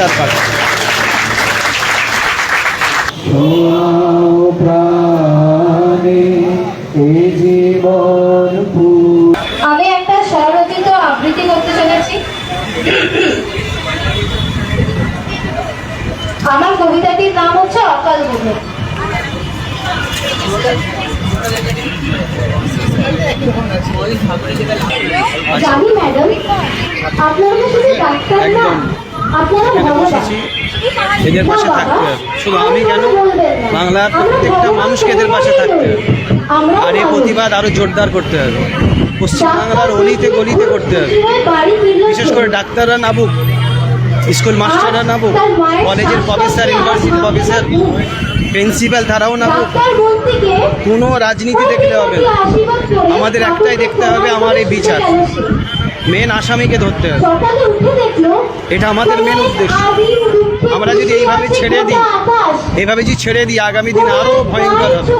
চার পাক। আমি একটা স্বরচিত আবৃত্তি করতে চলেছি। আমার কবিতাটির নাম হচ্ছে অকাল বোধন। জানি ম্যাডাম, আপনারা তো শুধু ডাক্তার না, আপনারা ভগবান। এদের পাশে থাকতে হবে, শুধু আমি কেন, বাংলার প্রত্যেকটা মানুষকে এদের পাশে থাকতে হবে। আর এই প্রতিবাদ আরো জোরদার করতে হবে, পশ্চিমবাংলার অলিতে গলিতে করতে হবে। বিশেষ করে ডাক্তাররা নাবুক, স্কুল মাস্টাররা নাবুক, কলেজের প্রফেসর, ইউনিভার্সিটি প্রফেসর, প্রিন্সিপাল তারাও নাবুক। কোনো রাজনীতি দেখলে হবে না, আমাদের একটাই দেখতে হবে, আমার এই বিচার। মেন আসামিকে ধরতে হবে, এটা আমাদের মেন উদ্দেশ্য। আমরা যদি এইভাবে ছেড়ে দিই আগামী দিন আরো ভয়ঙ্কর হবে।